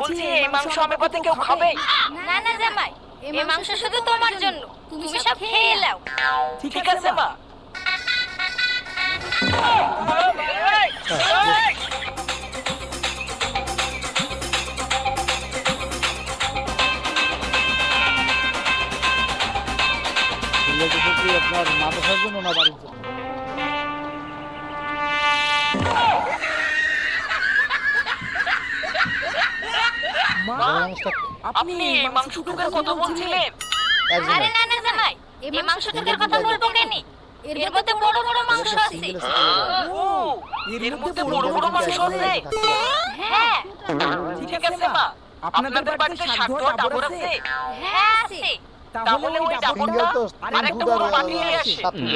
বলছি এই মাংস আমার পথে কেউ খাবে? না না জামাই, এই মাংস শুধু তোমার জন্য, তুমি সব খেয়ে নাও। ঠিক আছে মা। আপনার মাদ্রাসার জন্য না বাড়ির জন্য? আপনি এই মাংস টুকের কথা বলছিলেন? আরে না না জামাই, এই মাংস টুকের কথা বলবো কেন? এর মধ্যে বড় বড় মাংস আছে। ও, এর মধ্যে বড় বড় মাংস আছে? হ্যাঁ ঠিক আছে মা। আপনাদের বাড়িতে সাধ্য ডাবর আছে? হ্যাঁ আছে। তাহলে ওই ডাবরটা আরেকটা বড় বাটি নিয়ে আসে।